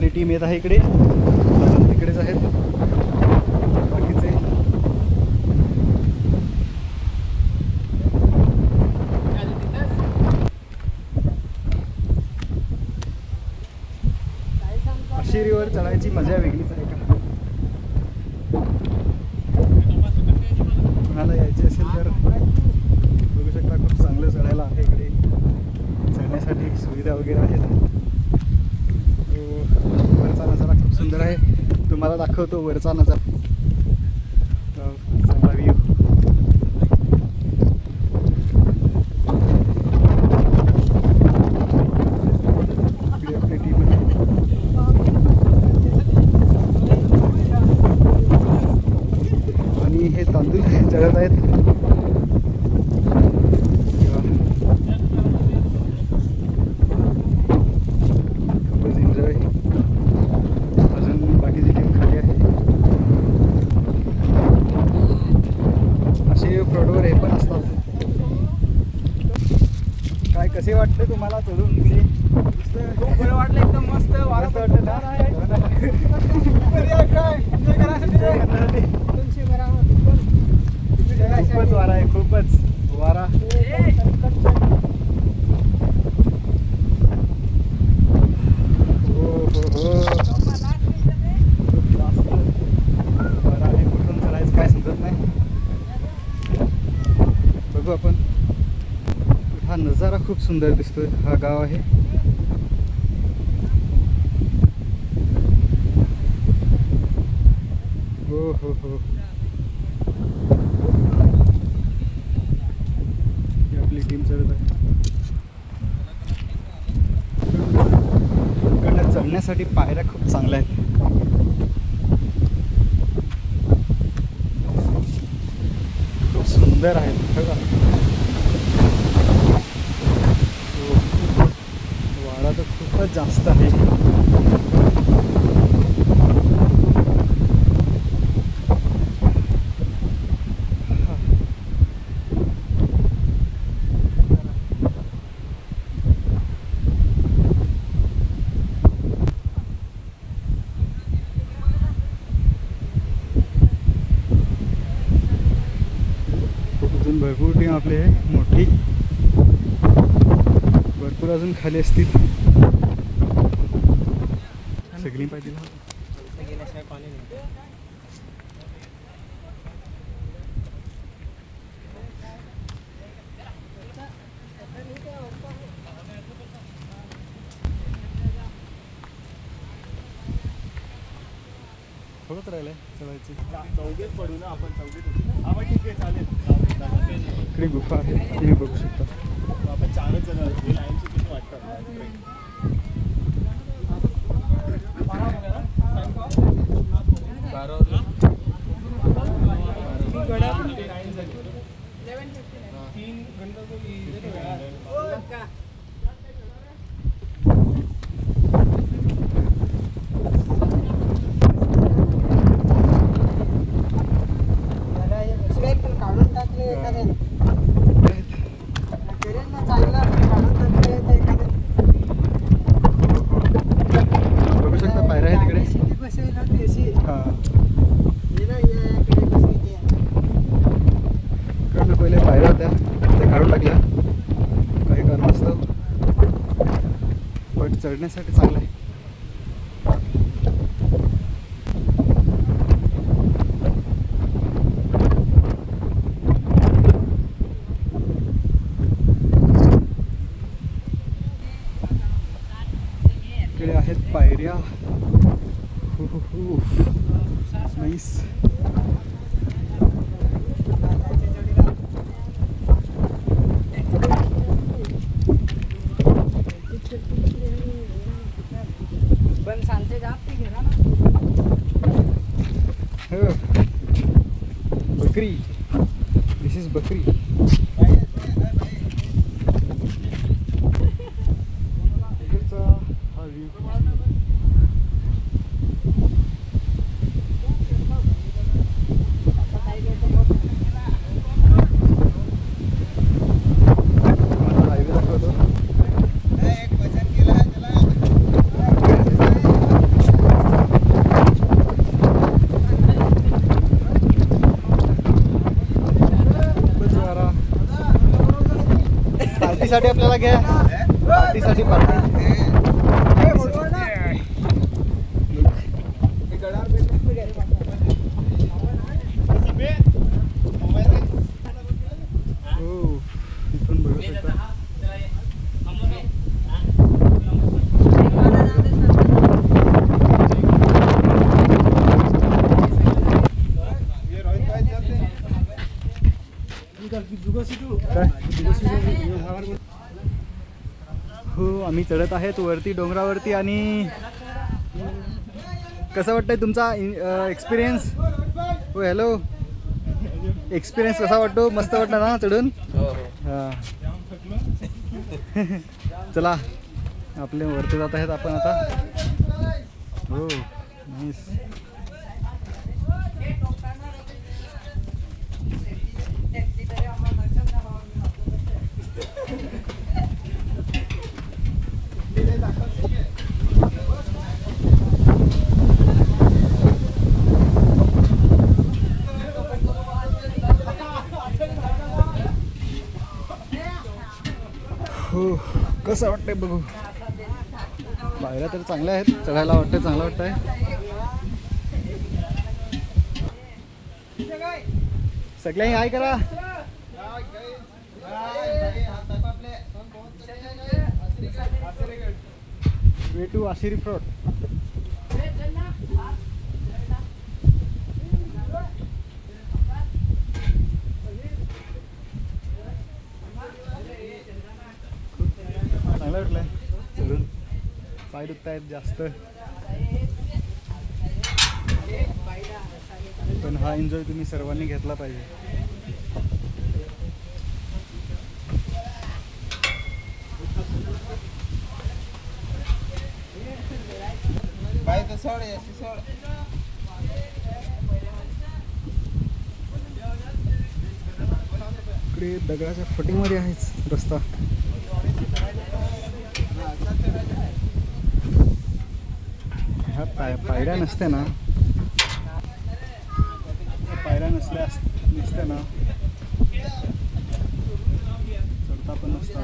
आपली टीम येत आहे इकडे, अजून तिकडेच आहेत बाकीचे. शिरीवर चढायची मजा वेगळीच आहे का. तुम्हाला यायचे असेल तर बघू शकता, खूप चांगलं चढायला आहे इकडे. चढण्यासाठी सुविधा वगैरे आहेत. वरचा नजारा खूप सुंदर आहे, तुम्हाला दाखवतो वरचा नजारा. चांगला व्ह्यू. इकडे आपली टीम आहे. आणि हे तांदूळ चढत आहेत. खूपच एन्जॉय. अजून बाकीची टीम खाली आहे. असे फ्रॉडवर हे पण असतात. काय कसे वाटते तुम्हाला चढून इकडे? खूप बरं वाटलं, एकदम मस्त वाटतं वाटतं ना? खूपच वारा आहे, खूपच वारा. हो हो हो, खूप जास्त वारा आहे. कुठून चढायचं काय समजत नाही. बघू आपण. हा नजारा खूप सुंदर दिसतोय. हा गाव आहे. हो हो हो, आपली टीम चढत आहे. इकडनं चढण्यासाठी पायऱ्या खूप चांगल्या आहेत. खूप सुंदर आहेत बघा. वारा तर खूपच जास्त आहे. अजून भरपूर टीम आपली आहे, मोठी. भरपूर अजून खाली असतील. सगळी पाहिजे गेल्याशिवाय पाणी नाही. थोडंच राहिलंय चढायची. चौघेच पडू ना आपण, चौघेच. हा पण ठीक आहे, चालेल. इकडे गुफा आहे, तुम्ही बघू शकता. आपण चारच जण लाईनची किती वाटतं. काढून टाकले एखाद्या चांगला काढून टाकले एखाद्या. बघू शकता पायऱ्या आहेत तिकडे. हां, इकडनं पहिले पायऱ्या होत्या, त्या काढून टाकल्या काही कारणास्तव. पण चढण्यासाठी चांगलं आहे. इकडे आहेत पायऱ्या. नाईस. पण सांगते का ते घेणार ना. बकरी, दिस इज बकरी. इकडचा हा व्ह्यू. हायवे दाखवतो. पार्टीसाठी आपल्याला घ्या, पार्टीसाठी हो इथून बघू शकता. हो आम्ही चढत आहेत वरती डोंगरावरती. आणि कसं वाटतंय तुमचा एक्सपिरियन्स? हो हॅलो, एक्सपिरियन्स कसा वाटतो? मस्त वाटणार ना चढून? हां चला आपले वरती जात आहेत आपण आता. हो नाईस. हो कसं वाटतंय बघू. पायऱ्या तर चांगल्या आहेत, चढायला वाटतंय, चांगलं वाटतंय. सगळ्यांनी हाय करा. Way to Ashiri fort. चांगलं वाटलंय चढून. पाय दुखत आहेत जास्त, पण हा एन्जॉय तुम्ही सर्वांनी घेतला पाहिजे. इकडे दगडाच्या फटीमध्ये आहेच रस्ता. ह्या पायऱ्या नसते ना, पायऱ्या नसते ना चढता पण नसता.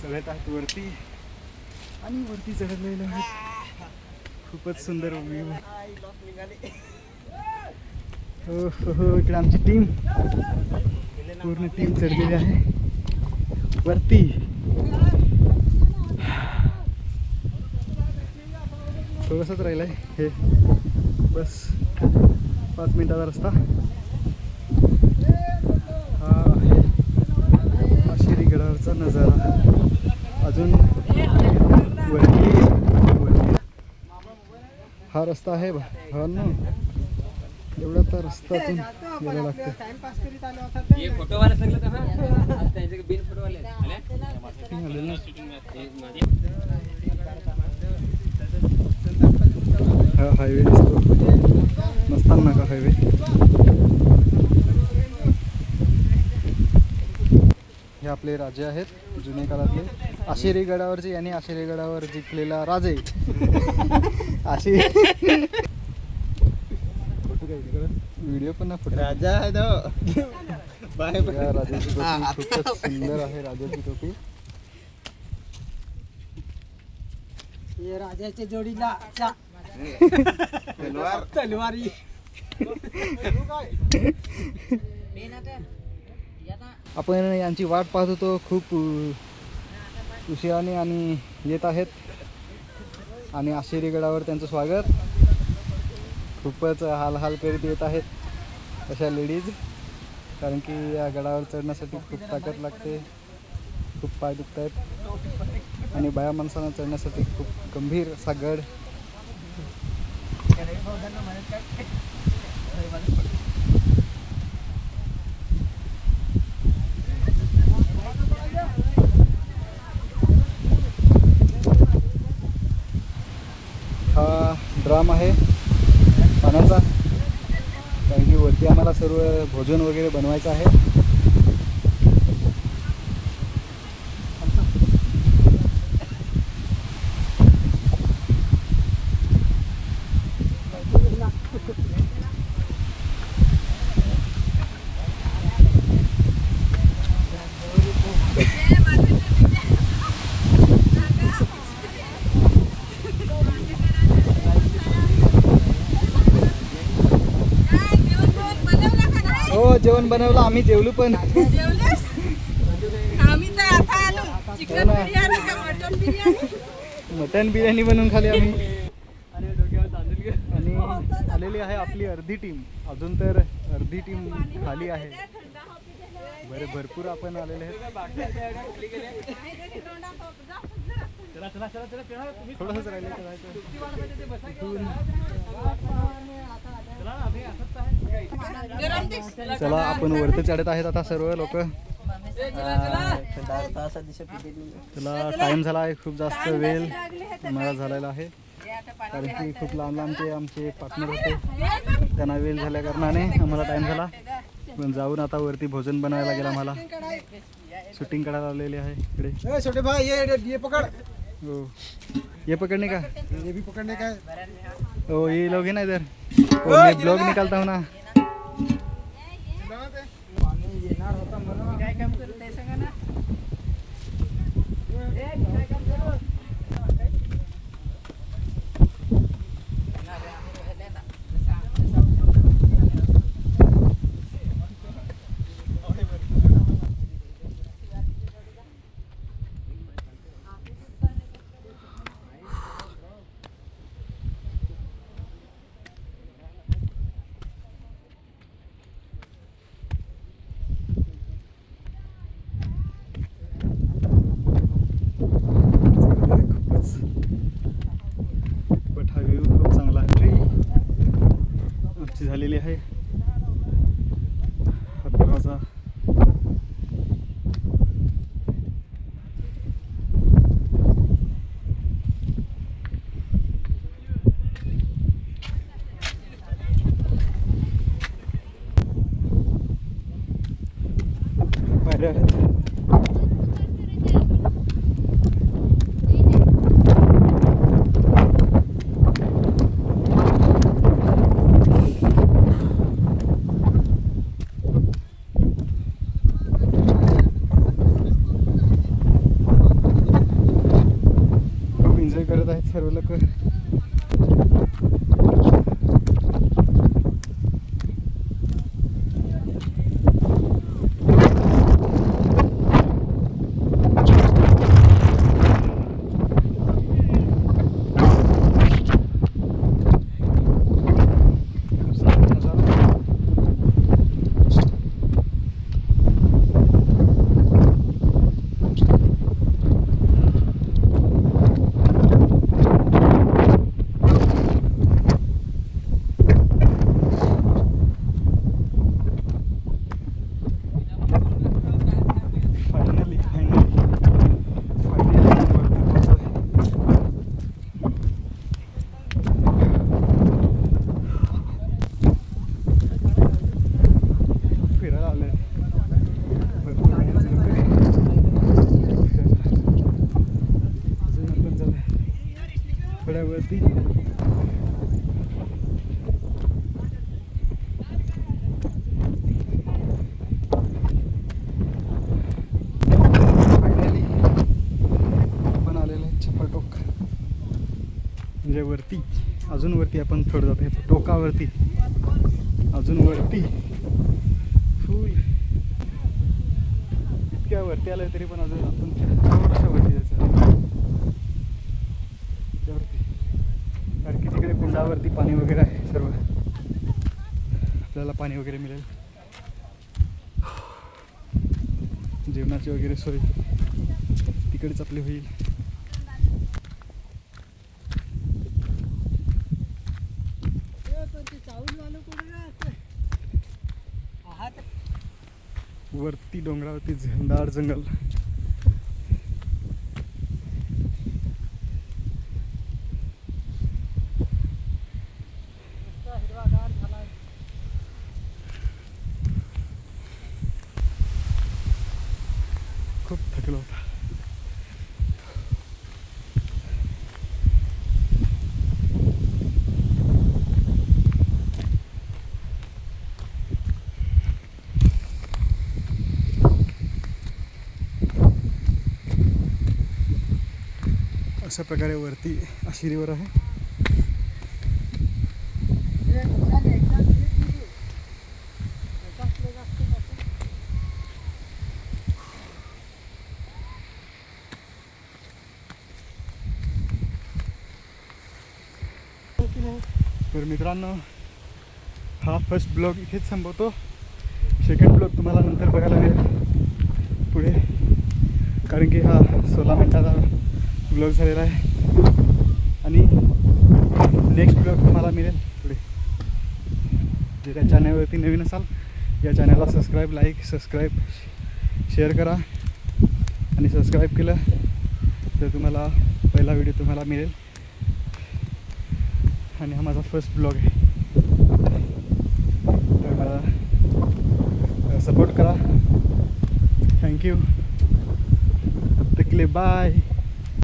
चढत आहेत वरती आणि वरती चढलेलं आहे. खूपच सुंदर व्ह्यू. हो हो इकडे आमची टीम, पूर्ण टीम चढलेली आहे वरती. थोडंसंच राहिलं आहे हे, बस 5 मिनिटाचा रस्ता. हा आहे आशिरी गडावरचा नजारा. अजून वरती हा रस्ता आहे भावांनो, एवढा तर रस्त्यातून यायला लागतं. हा हायवे दिसतो, मस्तान नाका हायवे. हे आपले राजे आहेत जुने काळातले, आशिरी गडावरचे. यांनी आशिरी गडावर जिंकलेला राजे. आशिरी व्हिडिओ पण ना फोटो राजा आहे तो. राजाची टोपी खूपच सुंदर आहे. राजाची टोपी राजाच्या जोडीला तलवारी. आपण यांची वाट पाहत होतो खूप उशिराने, आणि येत आहेत. आणि आशिरी गडावर त्यांचं स्वागत. खूपच हाल करीत येत आहेत अशा लेडीज, कारण की या गडावर चढण्यासाठी खूप ताकद लागते, खूप पाय दुखत आहेत. आणि बाया माणसांना चढण्यासाठी खूप गंभीर असा गड. हा ड्राम आहे पाण्याचा, कारण की वरती आम्हाला सर्व भोजन वगैरे बनवायचं आहे. जेवण बनवलं, आम्ही जेवलो पण. जेवलेस? आम्ही तर आता आलो. चिकन हो ना. बिर्याणी का मटन बिर्याणी? मटन बिर्याणी बनवून खाली आम्ही. आणि आलेली आहे आपली अर्धी टीम. अजून तर अर्धी टीम खाली आहे. बरे भरपूर आपण आलेले आहेत. थोडंसंच राहिले गरम दिस. चला आपण वरती चढत आहेत आता सर्व लोक. चला टाइम झाला आहे, खूप जास्त वेळ मला झालेला आहे. कारण की खूप लांब लांबचे आमचे पार्टनर होते, त्यांना वेळ झाल्या कारणाने आम्हाला टाइम झाला. पण जाऊन आता वरती भोजन बनवायला गेला. आम्हाला शूटिंग करायला आलेली आहे इकडे. छोटे भाई ये पकड़, हो ये पकडणे का? ये भी पकड़ने का है. हो ये लोग हैं ना इधर. हो मैं ब्लॉग निकालता हूँ ना. पाणी येणार होता म्हणून काय काम करत आहे सांगा ना. खूपच बट हा व्ह्यू खूप चांगला आहे. आमची झालेली आहे हा दरवाजा. पायऱ्या आहेत. खूप एन्जॉय करत आहेत सर्व लोक. फायनली फिरायला आलोय. भरपूर वेळाचं लोकं. अजून आपण चालू थोड्यावरती. फायनली आपण आलेलो आहे छपाटोक, म्हणजे वरती. अजून वरती आपण थोडं जातो आहे टोकावरती. अजून वरती फुल इतक्या वरती आलं तरी पण अजून आपण थोडंसं वरती जायचं त्यावरती. कारण की तिकडे कुंडावरती पाणी वगैरे आहे सर्व. आपल्याला पाणी वगैरे मिळेल. जेवणाची वगैरे सोय तिकडेच आपली होईल. वरती डोंगरावरती झंडार जंगल. खूप थकलो होता. अशा प्रकारे वरती आशिरीवर आहे. तर मित्रांनो हा फर्स्ट ब्लॉग इथेच संपवतो. सेकंड ब्लॉग तुम्हाला नंतर बघायला मिळेल पुढे, कारण की हा 16 मिनिटाचा ब्लॉग झालेला आहे. आणि नेक्स्ट ब्लॉग तुम्हाला मिळेल पुढे. जे त्या चॅनलवरती नवीन असाल या चॅनलला सबस्क्राईब शेअर करा. आणि सबस्क्राईब केलं तर तुम्हाला पहिला व्हिडिओ तुम्हाला मिळेल. आणि हा माझा फर्स्ट ब्लॉग आहे, तर मला सपोर्ट करा. थँक्यू. टिकले बाय.